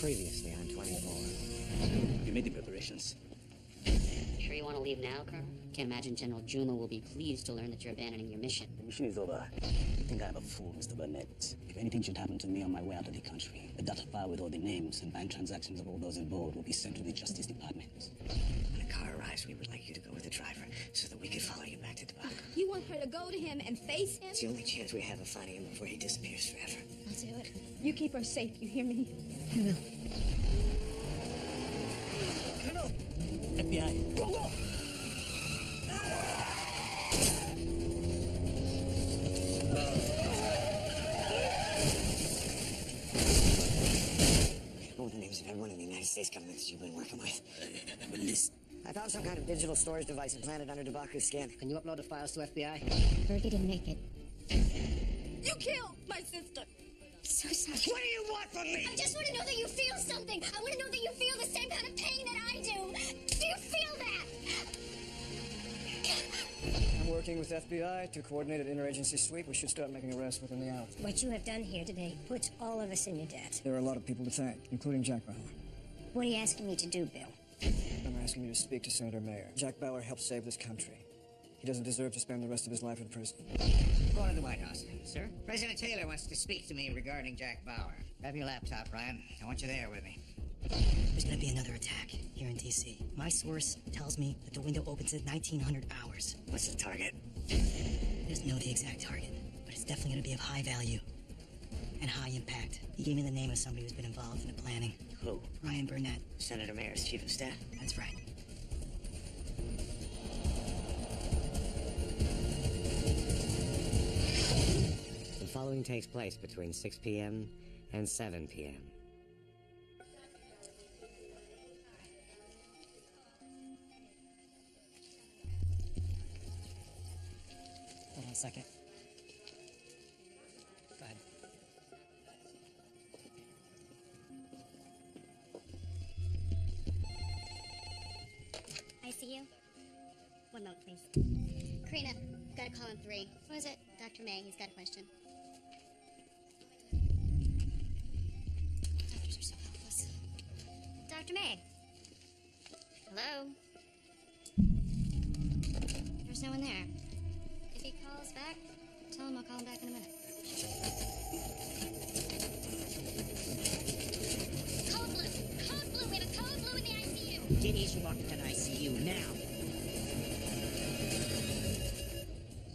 Previously on 24. You made the preparations. Sure you want to leave now, Colonel? Can't imagine General Juma will be pleased to learn that you're abandoning your mission. The mission is over. I think I have a fool, Mr. Burnett. If anything should happen to me on my way out of the country, a data file with all the names and bank transactions of all those involved will be sent to the Justice Department. When the car arrives, we would like you to go with the driver so that we can follow you back to Tobacco. You want her to go to him and face him? It's the only chance we have of finding him before he disappears forever. I'll do it. You keep her safe, you hear me? I will. Colonel! FBI! Go, go! What were the names of everyone in the United States government that you've been working with? A list. I found some kind of digital storage device implanted under Debaku's skin. Can you upload the files to FBI? Heard he didn't make it. You killed my sister! So sorry. What do you want from me? I just want to know that you feel something! I want to know that you feel the same kind of pain that I do! Do you feel that? I'm working with FBI to coordinate an interagency sweep. We should start making arrests within the hour. What you have done here today puts all of us in your debt. There are a lot of people to thank, including Jack Bauer. What are you asking me to do, Bill? I'm asking you to speak to Senator Mayer. Jack Bauer helped save this country. He doesn't deserve to spend the rest of his life in prison. Go to the White House. Sir? President Taylor wants to speak to me regarding Jack Bauer. Grab your laptop, Ryan. I want you there with me. There's gonna be another attack here in D.C. My source tells me that the window opens at 1900 hours. What's the target? He doesn't know the exact target, but it's definitely gonna be of high value and high impact. He gave me the name of somebody who's been involved in the planning. Who? Ryan Burnett. Senator Mayer's chief of staff. That's right. The following takes place between 6 p.m. and 7 p.m. Hold on a second. Go ahead. ICU? One moment, please. Karina, got a call in 3. What is it? Dr. May, he's got a question. Doctors are so helpless. Dr. May? Hello? There's no one there. If he calls back, tell him I'll call him back in a minute. Code blue! Code blue! We have a code blue in the ICU! Get East Washington ICU now.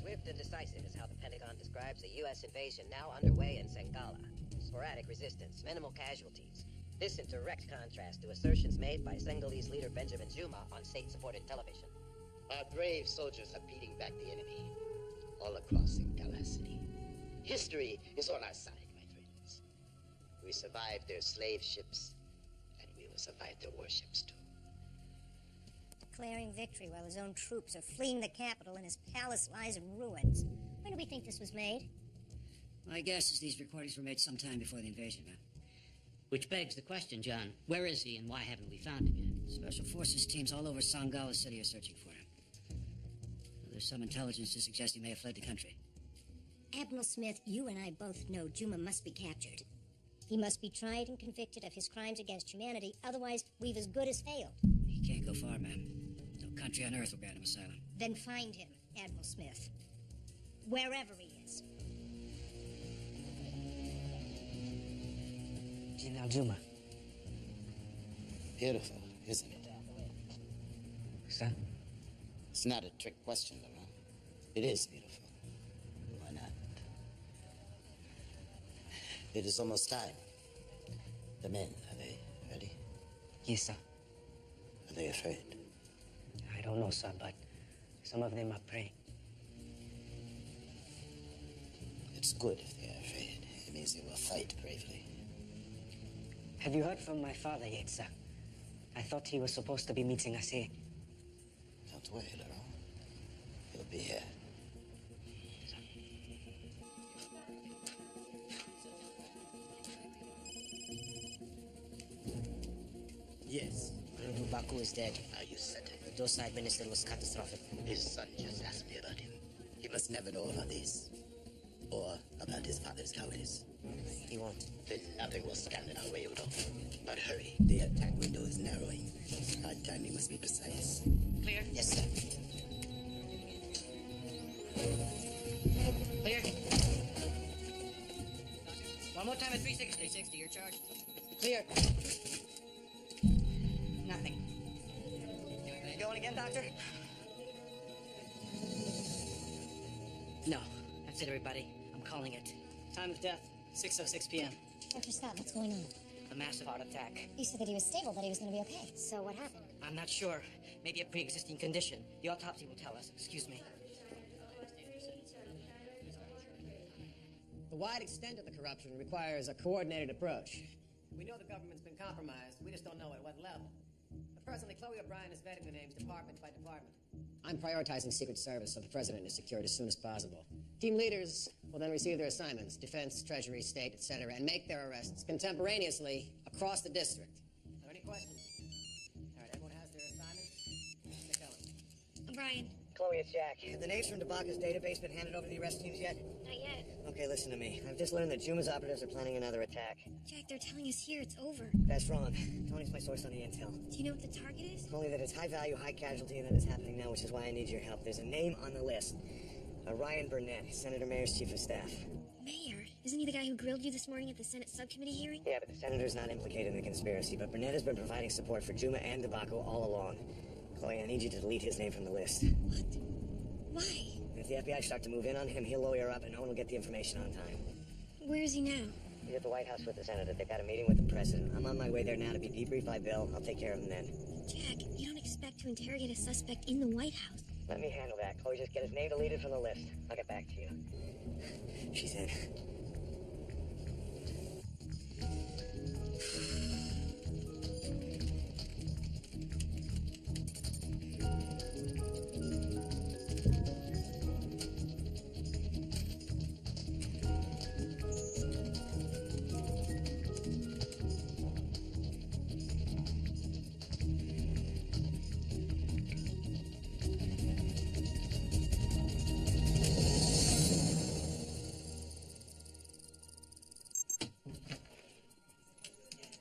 Swift and decisive is how the Pentagon describes the U.S. invasion now underway in Sengala. Sporadic resistance, minimal casualties. This in direct contrast to assertions made by Sengalese leader Benjamin Juma on state-supported television. Our brave soldiers are beating back the enemy all across Sengala City. History is on our side, my friends. We survived their slave ships, and we will survive their warships too. Declaring victory while his own troops are fleeing the capital and his palace lies in ruins. When do we think this was made? My guess is these recordings were made sometime before the invasion, man. Which begs the question, John. Where is he and why haven't we found him yet? Special forces teams all over Sangala City are searching for him. There's some intelligence to suggest he may have fled the country. Admiral Smith, you and I both know Juma must be captured. He must be tried and convicted of his crimes against humanity, otherwise we've as good as failed. He can't go far, man. No country on earth will grant him asylum. Then find him, Admiral Smith. Wherever he is. General Juma. Beautiful, isn't it? Sir? It's not a trick question, Laurent. It is beautiful. Why not? It is almost time. The men, are they ready? Yes, sir. Are they afraid? I don't know, sir, but some of them are praying. It's good if they are afraid. It means they will fight bravely. Have you heard from my father yet, sir? I thought he was supposed to be meeting us here. Don't worry, Laurent. He'll be here. Yes. Baku is dead. Are you certain? The Dosai minister was catastrophic. His son just asked me about him. He must never know about this. or about his father's cowardice? He won't. Then nothing will stand in our way, Rudolph. But hurry, the attack window is narrowing. Our timing must be precise. Clear? Yes, sir. Clear? One more time at 360. 360, your charge. Clear. Nothing. You going again, Doctor? No. That's it, everybody. I'm calling it. Time of death, 6:06 p.m. Dr. Scott, what's going on? A massive heart attack. You said that he was stable, that he was going to be okay. So what happened? I'm not sure. Maybe a pre-existing condition. The autopsy will tell us. Excuse me. The wide extent of the corruption requires a coordinated approach. We know the government's been compromised. We just don't know at what level. But presently, Chloe O'Brien is vetting the names department by department. I'm prioritizing Secret Service so the president is secured as soon as possible. Team leaders will then receive their assignments, defense, treasury, state, etc., and make their arrests contemporaneously across the district. Are there any questions? All right, everyone has their assignments. Let's get going. O'Brien. Chloe, it's Jack. Have the names from DeBacco's database been handed over to the arrest teams yet? Not yet. Okay, listen to me. I've just learned that Juma's operatives are planning another attack. Jack, they're telling us here it's over. That's wrong. Tony's my source on the intel. Do you know what the target is? Only that it's high value, high casualty, and that it's happening now, which is why I need your help. There's a name on the list. Ryan Burnett, Senator Mayer's chief of staff. Mayor? Isn't he the guy who grilled you this morning at the Senate subcommittee hearing? Yeah, but the senator's not implicated in the conspiracy, but Burnett has been providing support for Juma and DeBacco all along. Chloe, I need you to delete his name from the list. What? Why? If the FBI start to move in on him, he'll lawyer up and no one will get the information on time. Where is he now? He's at the White House with the senator. They've got a meeting with the president. I'm on my way there now to be debriefed by Bill. I'll take care of him then. Jack, you don't expect to interrogate a suspect in the White House. Let me handle that. Chloe, just get his name deleted from the list. I'll get back to you. She's in.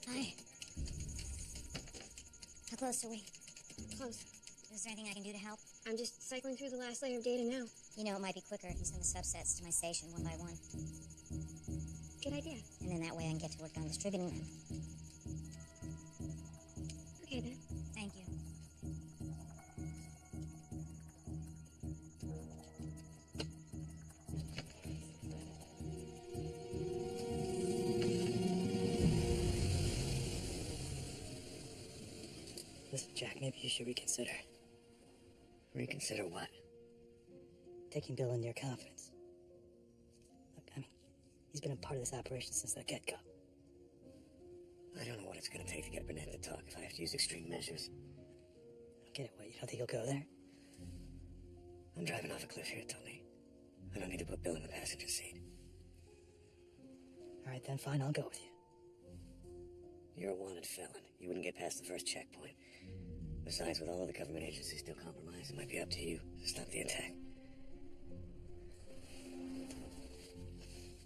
Hi. How close are we? Close. Is there anything I can do to help? I'm just cycling through the last layer of data now. You know, it might be quicker if you send the subsets to my station one by one. Good idea. And then that way I can get to work on distributing them. Okay, then. Thank you. Listen, Jack, maybe you should reconsider. Reconsider what? Taking Bill into your confidence. Look, I mean, he's been a part of this operation since the get-go. I don't know what it's going to take to get Burnett to talk if I have to use extreme measures. I don't get it. What, you don't think he'll go there? I'm driving off a cliff here, Tony. I don't need to put Bill in the passenger seat. All right, then, fine, I'll go with you. You're a wanted felon. You wouldn't get past the first checkpoint. Besides, with all of the government agencies still compromised, it might be up to you to stop the attack.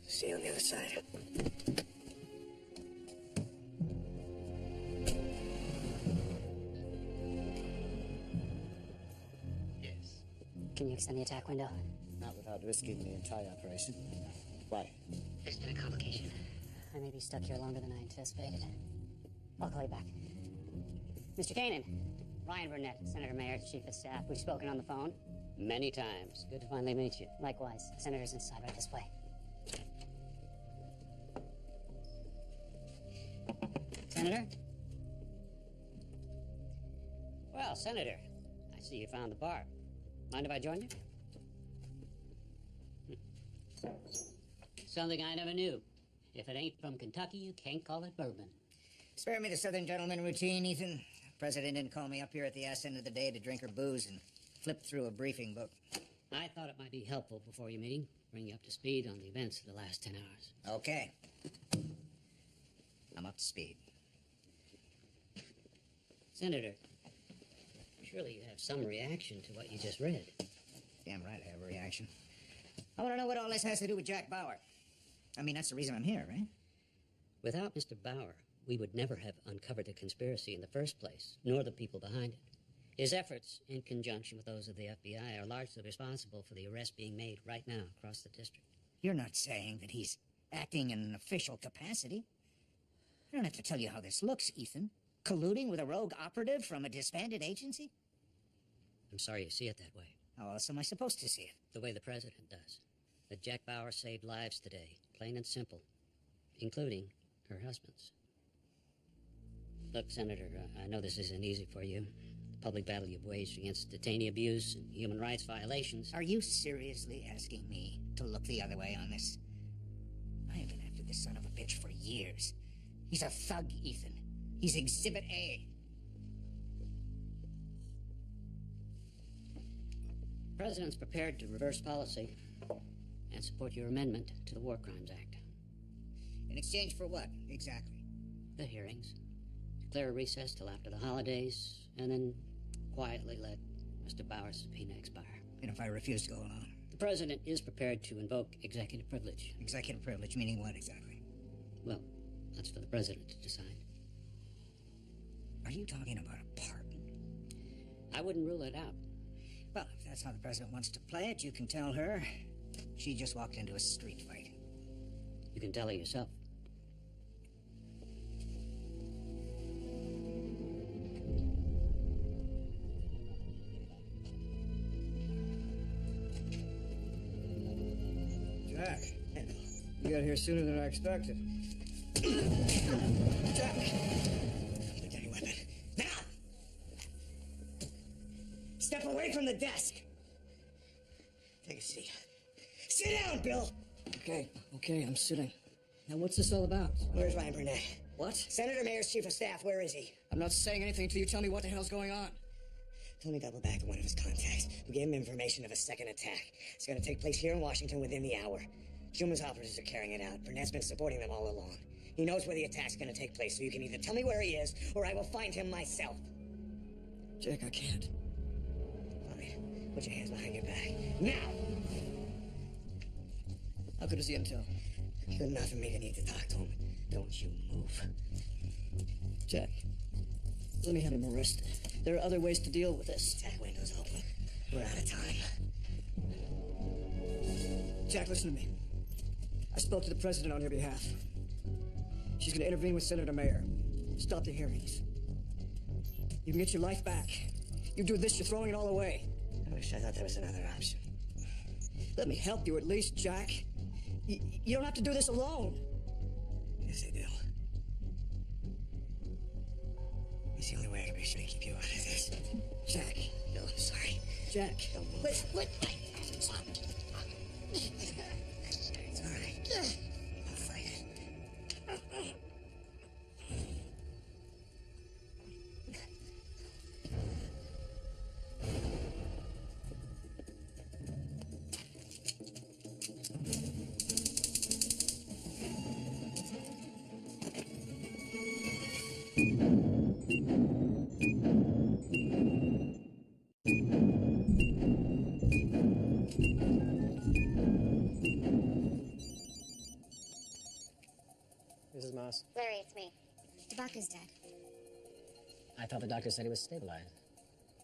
See you on the other side. Yes. Can you extend the attack window? Not without risking the entire operation. Why? There's been a complication. I may be stuck here longer than I anticipated. I'll call you back. Mr. Kanan, Ryan Burnett, Senator Mayer, Chief of Staff. We've spoken on the phone many times. Good to finally meet you. Likewise. The Senator's inside right this way. Senator? Well, Senator, I see you found the bar. Mind if I join you? Something I never knew. If it ain't from Kentucky, you can't call it bourbon. Spare me the Southern gentleman routine, Ethan. President didn't call me up here at the ass end of the day to drink her booze and flip through a briefing book. I thought it might be helpful before your meeting. Bring you up to speed on the events of the last 10 hours. Okay. I'm up to speed. Senator, surely you have some reaction to what you just read. Damn right I have a reaction. I want to know what all this has to do with Jack Bauer. I mean, that's the reason I'm here, right? Without Mr. Bauer, we would never have uncovered the conspiracy in the first place, nor the people behind it. His efforts, in conjunction with those of the FBI, are largely responsible for the arrests being made right now across the district. You're not saying that he's acting in an official capacity? I don't have to tell you how this looks, Ethan. Colluding with a rogue operative from a disbanded agency? I'm sorry you see it that way. How else am I supposed to see it? The way the president does. That Jack Bauer saved lives today, plain and simple, including her husband's. Look, Senator, I know this isn't easy for you. The public battle you've waged against detainee abuse and human rights violations. Are you seriously asking me to look the other way on this? I have been after this son of a bitch for years. He's a thug, Ethan. He's Exhibit A. The president's prepared to reverse policy and support your amendment to the War Crimes Act. In exchange for what, exactly? The hearings. Declare a recess till after the holidays, and then quietly let Mr. Bauer's subpoena expire. And if I refuse to go along? The president is prepared to invoke executive privilege. Executive privilege, meaning what exactly? Well, that's for the president to decide. Are you talking about a pardon? I wouldn't rule it out. Well, if that's how the president wants to play it, you can tell her she just walked into a street fight. You can tell her yourself. Jack, you got here sooner than I expected. Jack! Take any weapon. Now! Step away from the desk. Take a seat. Sit down, Bill! Okay, I'm sitting. Now, what's this all about? Where's Ryan Burnett? What? Senator Mayor's chief of staff, where is he? I'm not saying anything until you tell me what the hell's going on. Tony doubled back to one of his contacts, who gave him information of a second attack. It's gonna take place here in Washington within the hour. Schuman's operatives are carrying it out. Burnett's been supporting them all along. He knows where the attack's gonna take place, so you can either tell me where he is, or I will find him myself. Jack, I can't. Fine. Put your hands behind your back. Now! How good is the intel? Good enough for me to need to talk to him. Don't you move. Jack, let me have him arrested. There are other ways to deal with this. Attack window's open. We're out of time. Jack, listen to me. I spoke to the president on your behalf. She's going to intervene with Senator Mayer. Stop the hearings. You can get your life back. You do this, you're throwing it all away. I wish I thought there was another option. Let me help you at least, Jack. You don't have to do this alone. Yes, I do. It's the only way I can be sure to keep you out of this. Jack. No, I'm sorry. Jack. Don't move. Wait. It's all right. I'll fight it. Mrs. Moss. Larry, it's me. Tobacco's dead. I thought the doctor said he was stabilized.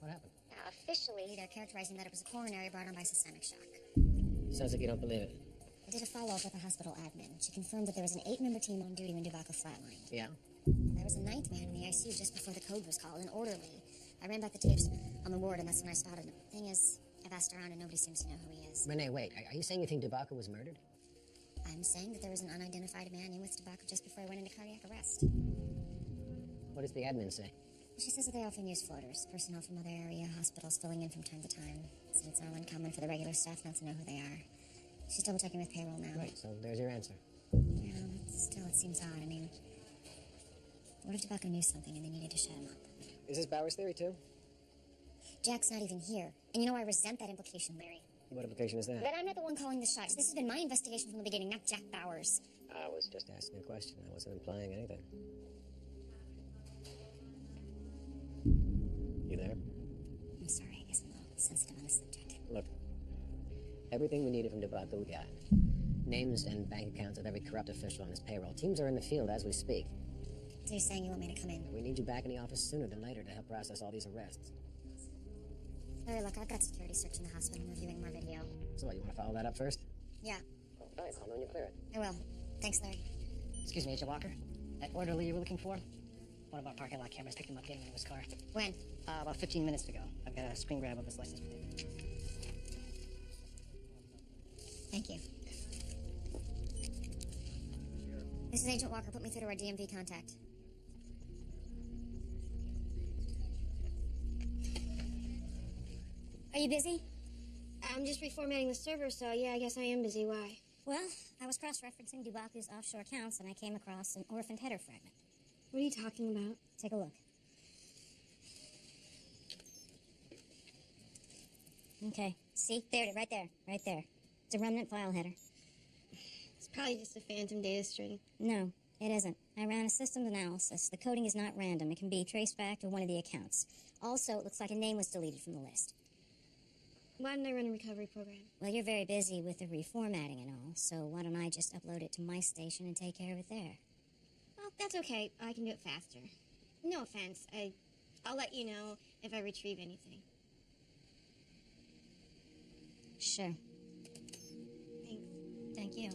What happened? Now, officially, they're characterizing that it was a coronary brought on by systemic shock. Sounds like you don't believe it. I did a follow-up with the hospital admin. She confirmed that there was an 8-member team on duty when Tobacco flatlined. Yeah? There was a 9th man in the ICU just before the code was called, an orderly. I ran back the tapes on the ward, and that's when I spotted him. Thing is, I've asked around, and nobody seems to know who he is. Renee, wait. Are you saying you think Tobacco was murdered? I'm saying that there was an unidentified man in with Tobacco just before he went into cardiac arrest. What does the admin say? She says that they often use floaters, personnel from other area hospitals filling in from time to time. So it's not uncommon for the regular staff not to know who they are. She's double checking with payroll now. Right, so there's your answer. Yeah, but still, it seems odd. I mean, what if Tobacco knew something and they needed to shut him up? Is this Bauer's theory, too? Jack's not even here. And you know, I resent that implication, Larry. What implication is that? That I'm not the one calling the shots. This has been my investigation from the beginning, not Jack Bauer's. I was just asking a question. I wasn't implying anything. You there? I'm sorry, I guess I'm a little sensitive on this subject. Look, Everything we needed from Dubaka we got. Names and bank accounts of every corrupt official on his payroll. Teams are in the field as we speak. So you're saying you want me to come in? We need you back in the office sooner than later to help process all these arrests. Larry, look, I've got security searching the hospital and reviewing more video. So what, you want to follow that up first? Yeah. All right, I'll know when you clear it. I will. Thanks, Larry. Excuse me, Agent Walker. That orderly you were looking for? One of our parking lot cameras picked him up getting into his car. When? About 15 minutes ago. I've got a screen grab of his license plate. Thank you. This is Agent Walker. Put me through to our DMV contact. Are you busy? I'm just reformatting the server, so yeah, I guess I am busy. Why? Well, I was cross-referencing Dubaku's offshore accounts, and I came across an orphaned header fragment. What are you talking about? Take a look. Okay. See? There it is. Right there. Right there. It's a remnant file header. It's probably just a phantom data string. No, it isn't. I ran a systems analysis. The coding is not random. It can be traced back to one of the accounts. Also, it looks like a name was deleted from the list. Why didn't I run a recovery program? Well, you're very busy with the reformatting and all, so why don't I just upload it to my station and take care of it there? Well, that's okay. I can do it faster. No offense. I'll let you know if I retrieve anything. Sure. Thanks. Thank you.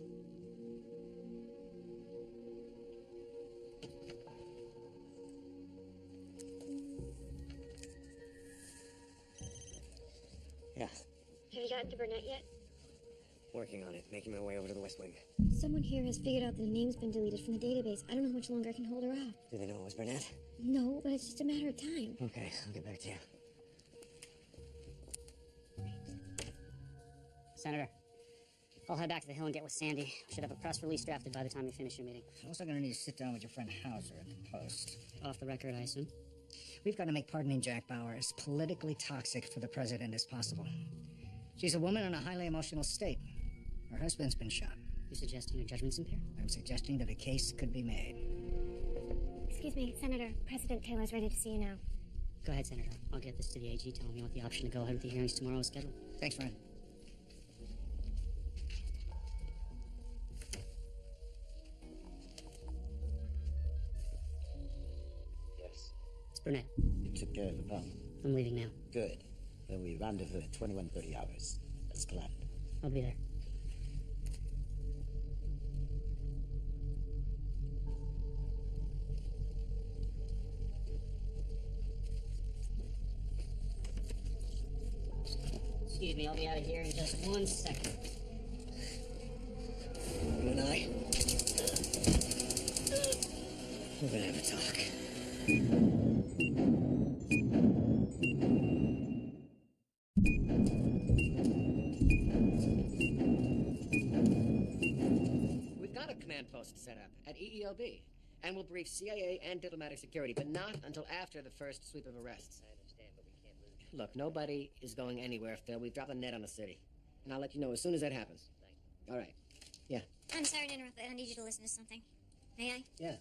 Yeah, Have you gotten to Burnett yet? working on it, making my way over to the West Wing. Someone here has figured out that the name's been deleted from the database. I don't know how much longer I can hold her off. Do they know it was Burnett? No, but it's just a matter of time. Okay, I'll get back to you. Senator, I'll head back to the Hill and get with Sandy. Should have a press release drafted by the time you finish your meeting. I'm also going to need to sit down with your friend Hauser at the Post. Off the record, I assume? We've got to make pardoning Jack Bauer as politically toxic for the president as possible. She's a woman in a highly emotional state. Her husband's been shot. You suggesting your judgment's impaired? I'm suggesting that a case could be made. Excuse me, Senator. President Taylor's ready to see you now. Go ahead, Senator. I'll get this to the AG telling me what the option to go ahead with the hearings tomorrow is scheduled. Thanks, Ryan. Yes. It's Burnett. You took care of the problem. I'm leaving now. Good. Then we rendezvous at 21:30 hours. As planned. I'll be there. Excuse me, I'll be out of here in just 1 second. You and I, we're gonna have a talk. We've got a command post set up at EEOB, and we'll brief CIA and diplomatic security, but not until after the first sweep of arrests. I understand, but we can't lose you. Look, nobody is going anywhere, Phil. We've dropped a net on the city. And I'll let you know as soon as that happens. Thank you. All right. Yeah. I'm sorry to interrupt, but I need you to listen to something. May I? Yeah.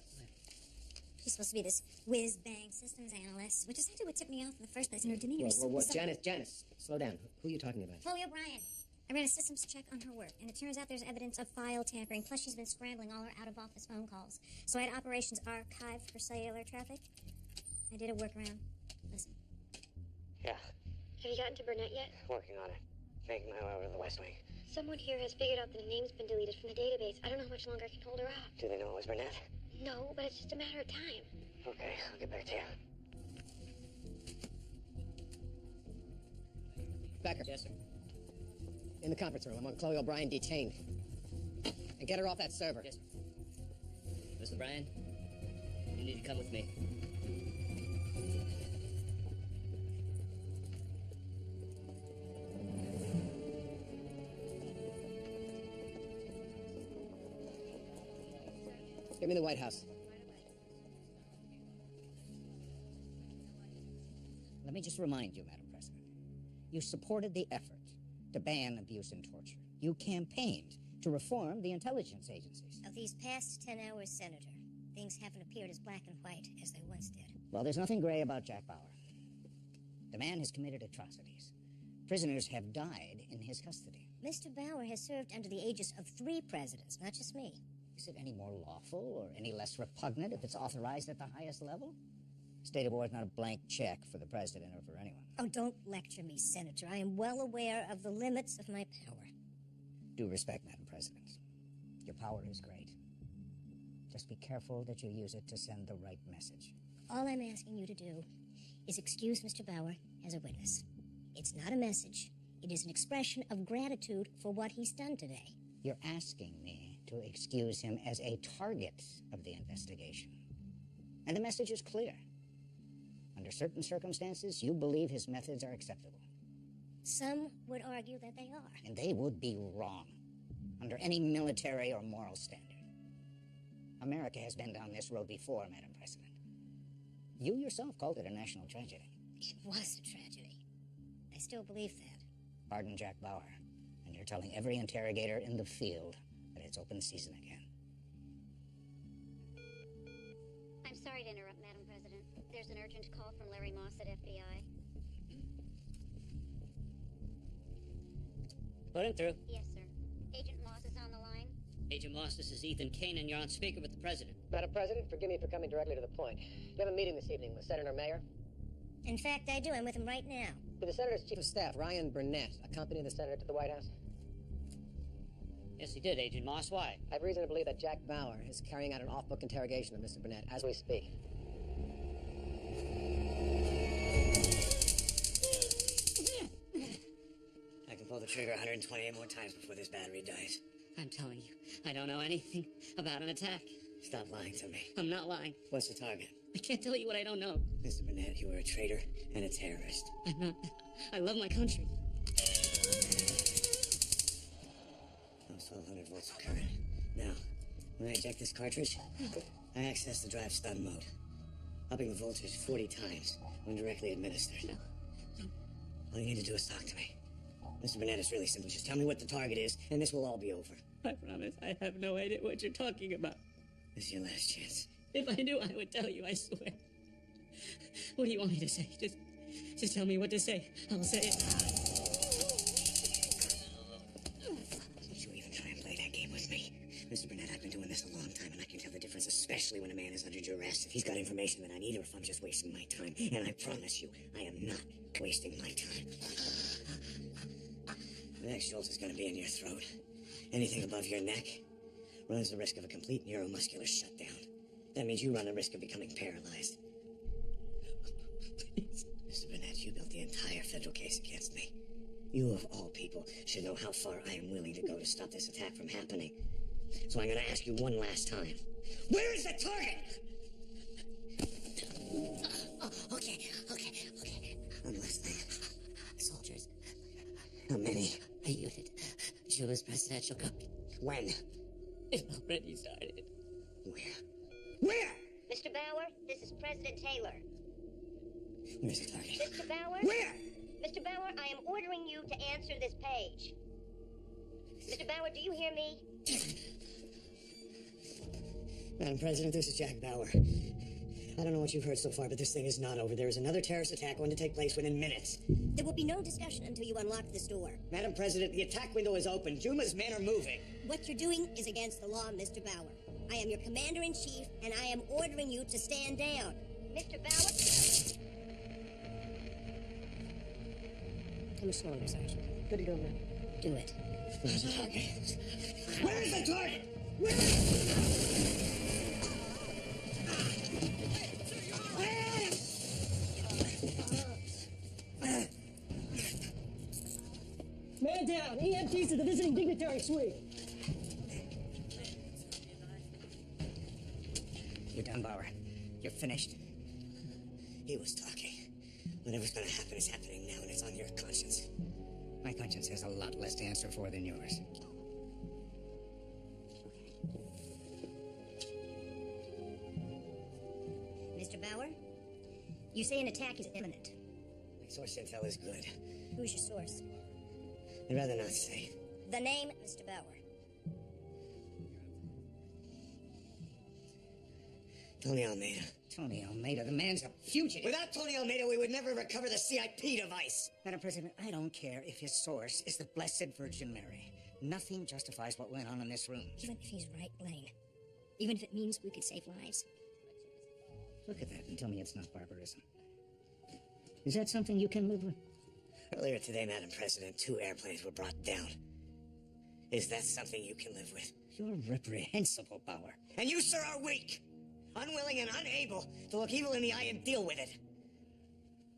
She's supposed to be this whiz-bang systems analyst, which essentially what tipped me off in the first place, and her demeanor Whoa, was... Janice, slow down. Who are you talking about? Chloe O'Brien. I ran a systems check on her work, and it turns out there's evidence of file tampering, plus she's been scrambling all her out-of-office phone calls. So I had operations archived for cellular traffic. I did a workaround. Listen. Yeah, Have you gotten to Burnett yet? working on it, making my way over to the West Wing. Someone here has figured out that the name's been deleted from the database. I don't know how much longer I can hold her off. Do they know it was Burnett? No, but it's just a matter of time. Okay, I'll get back to you. Becker. Yes, sir. In the conference room, I want Chloe O'Brien detained. And get her off that server. Yes, sir. Mr. Bryan, you need to come with me. Get me the White House. Let me just remind you, Madam President, you supported the effort to ban abuse and torture. You campaigned to reform the intelligence agencies. Of these past 10 hours, Senator, things haven't appeared as black and white as they once did. Well, there's nothing gray about Jack Bauer. The man has committed atrocities. Prisoners have died in his custody. Mr. Bauer has served under the aegis of 3 presidents, not just me. Is it any more lawful or any less repugnant if it's authorized at the highest level? State of war is not a blank check for the president or for anyone. Oh, don't lecture me, Senator. I am well aware of the limits of my power. Due respect, Madam President. Your power is great. Just be careful that you use it to send the right message. All I'm asking you to do is excuse Mr. Bauer as a witness. It's not a message. It is an expression of gratitude for what he's done today. You're asking me to excuse him as a target of the investigation. And the message is clear. Under certain circumstances, you believe his methods are acceptable. Some would argue that they are. And they would be wrong, under any military or moral standard. America has been down this road before, Madam President. You yourself called it a national tragedy. It was a tragedy. I still believe that. Pardon Jack Bauer, and you're telling every interrogator in the field that it's open season again. I'm sorry to interrupt, Madam President. There's an urgent call from Larry Moss at FBI. Put him through. Yes, sir. Agent Moss is on the line. Agent Moss, this is Ethan Kanan. You're on speaker with the president. Madam President, forgive me for coming directly to the point. You have a meeting this evening with Senator Mayer? In fact, I do. I'm with him right now. Did the Senator's Chief of Staff, Ryan Burnett, accompany the Senator to the White House? Yes, he did, Agent Moss. Why? I have reason to believe that Jack Bauer is carrying out an off-book interrogation of Mr. Burnett as we speak. I can pull the trigger 128 more times before this battery dies. I'm telling you, I don't know anything about an attack. Stop lying to me. I'm not lying. What's the target? I can't tell you what I don't know. Mr. Burnett, you were a traitor and a terrorist. I'm not. I love my country. Those 1200 volts of current. Now, when I eject this cartridge, I access the drive stun mode, upping the voltage 40 times when directly administered. No. All you need to do is talk to me. Mr. Burnett, it's really simple. Just tell me what the target is, and this will all be over. I promise I have no idea what you're talking about. This is your last chance. If I knew, I would tell you, I swear. What do you want me to say? Just tell me what to say. I'll say it. Don't you even try and play that game with me. Mr. Burnett, I've been doing this a long time, and I can tell the difference, especially when a man is under duress. If he's got information that I need, or if I'm just wasting my time. And I promise you, I am not wasting my time. The next jolt is going to be in your throat. Anything above your neck runs the risk of a complete neuromuscular shutdown. That means you run the risk of becoming paralyzed. Please. Mr. Burnett, you built the entire federal case against me. You, of all people, should know how far I am willing to go to stop this attack from happening. So I'm going to ask you one last time. Where is the target? Oh, okay. I'm listening. Soldiers. How many? A unit. Juma's presidential copy. When? It already started. Where? Mr. Bauer, this is President Taylor. Where's the target? Mr. Bauer? Where? Mr. Bauer, I am ordering you to answer this page. Mr. Bauer, do you hear me? Madam President, this is Jack Bauer. I don't know what you've heard so far, but this thing is not over. There is another terrorist attack going to take place within minutes. There will be no discussion until you unlock this door. Madam President, the attack window is open. Juma's men are moving. What you're doing is against the law, Mr. Bauer. I am your commander-in-chief, and I am ordering you to stand down. Mr. Bauer? Come slowly, Sergeant. Good to go, man. Do it. Where's the target? Where's the target? Man down! EMTs to the visiting dignitary suite! You're done, Bauer. You're finished. He was talking. Whatever's going to happen is happening now, and it's on your conscience. My conscience has a lot less to answer for than yours. Mr. Bauer, you say an attack is imminent. My source intel is good. Who's your source? I'd rather not say. The name, Mr. Bauer. Tony Almeida. Tony Almeida, the man's a fugitive. Without Tony Almeida, we would never recover the CIP device. Madam President, I don't care if his source is the Blessed Virgin Mary. Nothing justifies what went on in this room. Even if he's right, Blaine. Even if it means we could save lives. Look at that and tell me it's not barbarism. Is that something you can live with? Earlier today, Madam President, 2 airplanes were brought down. Is that something you can live with? You're reprehensible, Bauer. And you, sir, are weak, unwilling and unable to look evil in the eye and deal with it.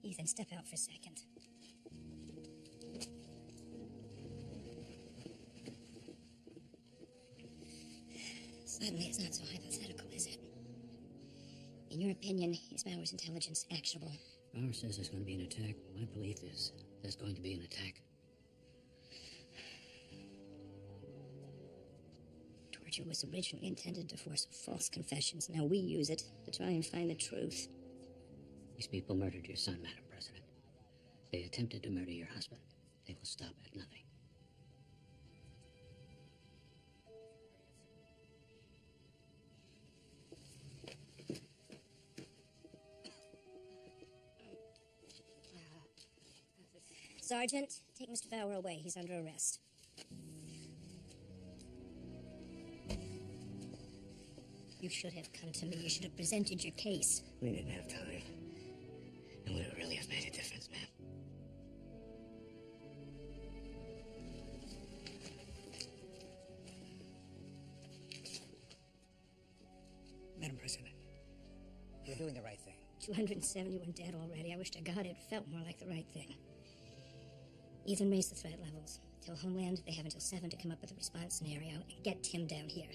Ethan, step out for a second. Suddenly, it's not so hypothetical, is it? In your opinion, is Bauer's intelligence actionable? Bauer says there's going to be an attack. My belief is there's going to be an attack. Torture was originally intended to force false confessions. Now we use it to try and find the truth. These people murdered your son, Madam President. They attempted to murder your husband. They will stop at nothing. Sergeant, take Mr. Bauer away. He's under arrest. You should have come to me. You should have presented your case. We didn't have time. And would it really have made a difference, ma'am? Madam President, you're doing the right thing. 271 dead already. I wish to God it felt more like the right thing. Ethan raised the threat levels. Tell Homeland they have until 7 to come up with a response scenario and get Tim down here.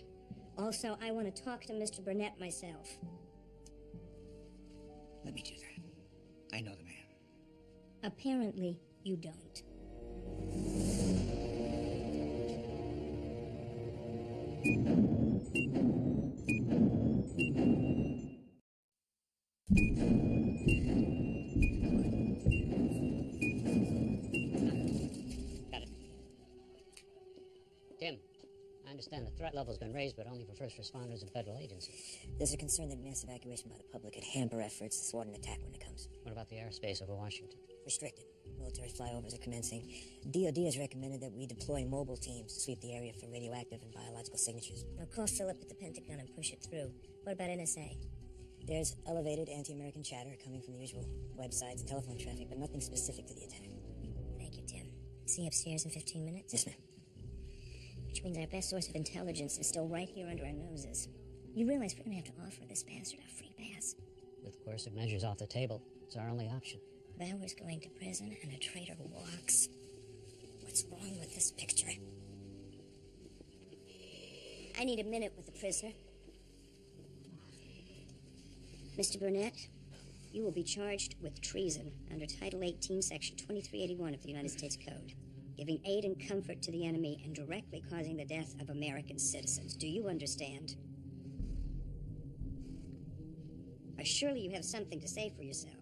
Also, I want to talk to Mr. Burnett myself. Let me do that. I know the man. Apparently, you don't. Got it. Tim, I understand the threat level's been raised, but only for first responders and federal agencies. There's a concern that mass evacuation by the public could hamper efforts to thwart an attack when it comes. What about the airspace over Washington? Restricted. Military flyovers are commencing. DoD has recommended that we deploy mobile teams to sweep the area for radioactive and biological signatures. I'll call Philip at the Pentagon and push it through. What about NSA? There's elevated anti-American chatter coming from the usual websites and telephone traffic, but nothing specific to the attack. Thank you, Tim. See you upstairs in 15 minutes? Yes, ma'am. Which means our best source of intelligence is still right here under our noses. You realize we're going to have to offer this bastard a free pass. With coercive measures off the table, it's our only option. Bauer's going to prison and a traitor walks. What's wrong with this picture? I need a minute with the prisoner. Mr. Burnett, you will be charged with treason under Title 18, Section 2381 of the United States Code, giving aid and comfort to the enemy and directly causing the death of American citizens. Do you understand? Surely you have something to say for yourself.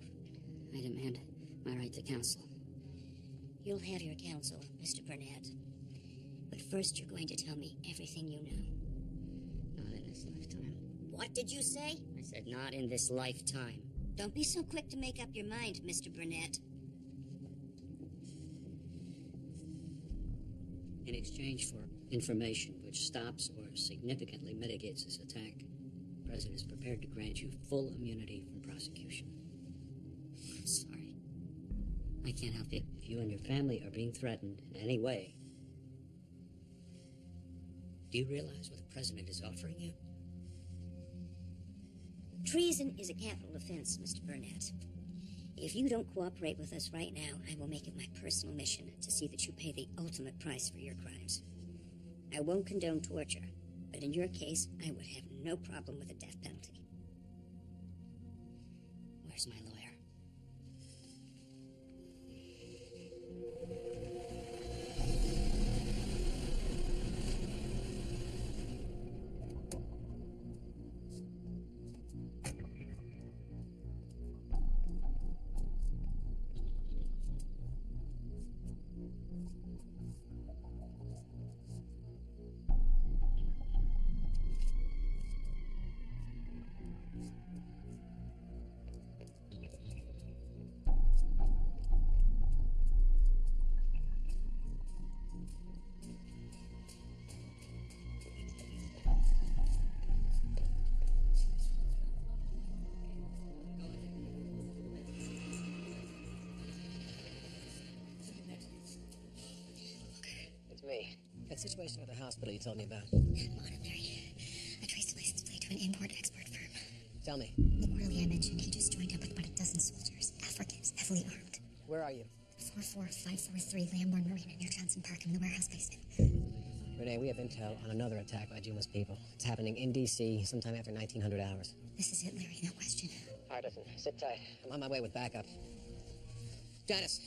I demand my right to counsel. You'll have your counsel, Mr. Burnett. But first you're going to tell me everything you know. Not in this lifetime. What did you say? I said not in this lifetime. Don't be so quick to make up your mind, Mr. Burnett. In exchange for information which stops or significantly mitigates this attack, the President is prepared to grant you full immunity from prosecution. I'm sorry. I can't help it if you and your family are being threatened in any way. Do you realize what the President is offering you? Treason is a capital offense, Mr. Burnett. If you don't cooperate with us right now, I will make it my personal mission to see that you pay the ultimate price for your crimes. I won't condone torture, but in your case, I would have no problem with a death penalty. Where's my lawyer? me. That situation at the hospital you told me about. Modern Mary. I traced a license plate to an import-export firm. Tell me. The orderly I mentioned, he just joined up with about a dozen soldiers. Africans, heavily armed. Where are you? 44543 Lambourne Marina near Johnson Park in the warehouse basement. Renee, we have intel on another attack by Juma's people. It's happening in D.C. sometime after 1900 hours. This is it, Larry, no question. All right, listen, sit tight. I'm on my way with backup. Janice,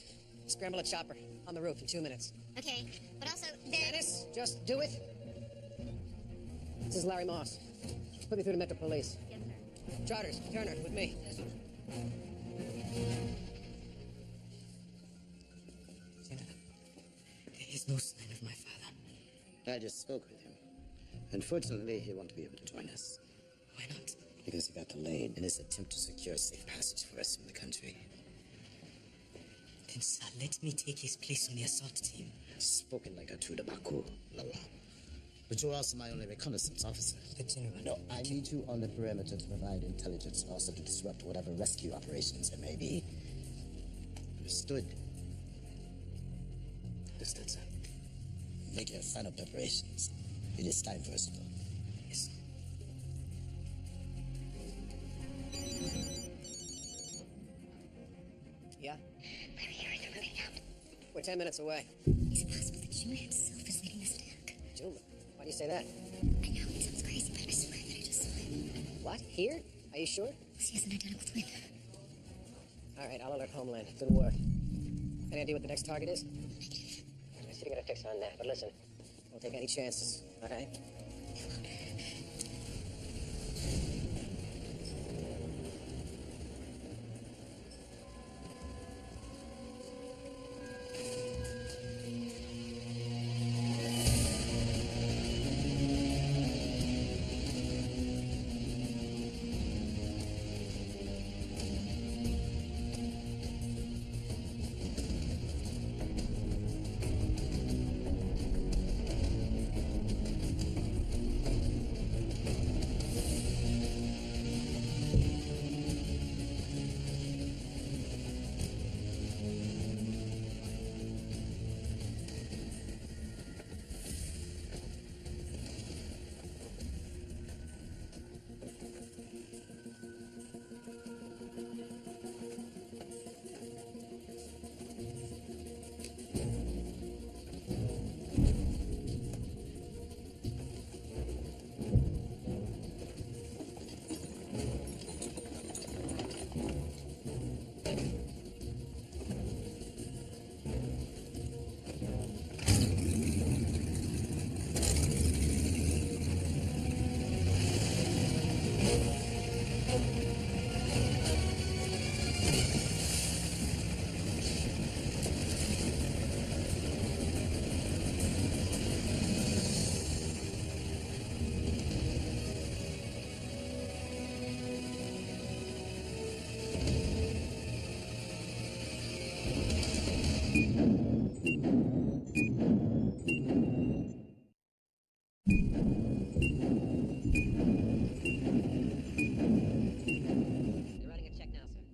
scramble a chopper on the roof in 2 minutes. Okay, but also there... Janice, just do it. This is Larry Moss. Put me through to Metro Police. Yes, sir. Charters, Turner, with me. There is no sign of my father. I just spoke with him. Unfortunately, he won't be able to join us. Why not? Because he got delayed in his attempt to secure safe passage for us from the country. Then, sir, let me take his place on the assault team. Spoken like a true Baku, Lala. But you're also my only reconnaissance officer. But, General... No, I need you on the perimeter to provide intelligence and also to disrupt whatever rescue operations there may be. Understood? Understood, sir. Make your final preparations. It is time for us to go. Yes, sir. Yeah? Larry, hurry, they're moving out. We're 10 minutes away. Is it possible that Juma himself is leading this attack? Juma? Why do you say that? I know, it sounds crazy, but I swear that I just saw him. What? Here? Are you sure? He has an identical twin. All right, I'll alert Homeland. Good work. Any idea what the next target is? I see you got a fix on that, but listen, don't take any chances, all right?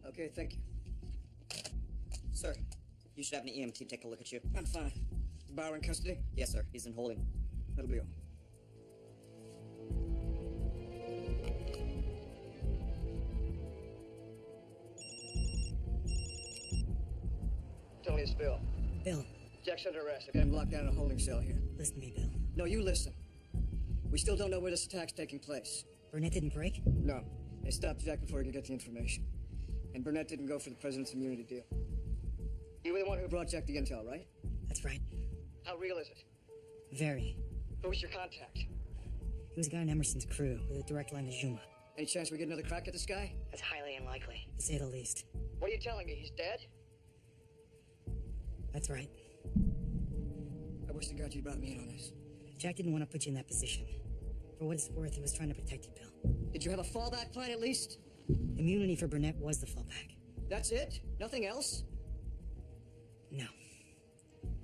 Okay, thank you. Sir, you should have an EMT take a look at you. I'm fine. Is Bauer in custody? Yes, sir. He's in holding. That'll be all. Tony, it's Bill. Bill. Jack's under arrest. I've got him locked down in a holding cell here. Listen to me, Bill. No, you listen. We still don't know where this attack's taking place. Burnett didn't break? No. They stopped Jack before he could get the information. And Burnett didn't go for the president's immunity deal. You were the one who brought Jack the intel, right? That's right. How real is it? Very. Who was your contact? He was a guy on Emerson's crew with a direct line to Juma. Any chance we get another crack at this guy? That's highly unlikely, to say the least. What are you telling me? He's dead? That's right. I wish to God you brought me in on this. Jack didn't want to put you in that position. For what it's worth, he was trying to protect you, Bill. Did you have a fallback plan at least? Immunity for Burnett was the fallback. That's it? Nothing else? No.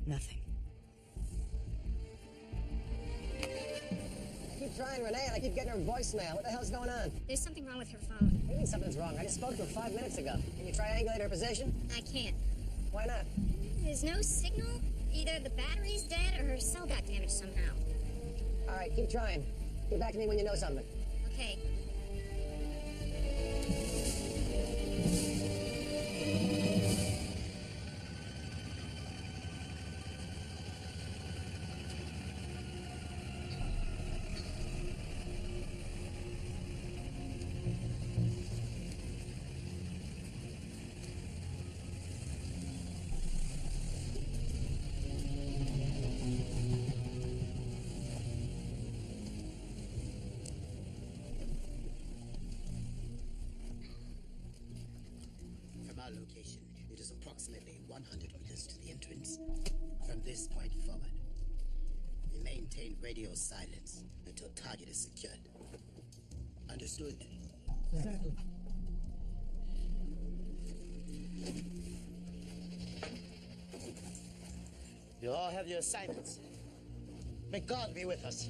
Nothing. I keep trying, Renee, and I keep getting her voicemail. What the hell's going on? There's something wrong with her phone. What do you mean something's wrong? I just spoke to her 5 minutes ago. Can you triangulate her position? I can't. Why not? There's no signal. Either the battery's dead or her her cell got damaged somehow. All right, keep trying. Get back to me when you know something. Okay. From our location, it is approximately 100 meters to the entrance. From this point forward, we maintain radio silence until target is secured. Understood? You all have your assignments. May God be with us.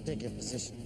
Take your position.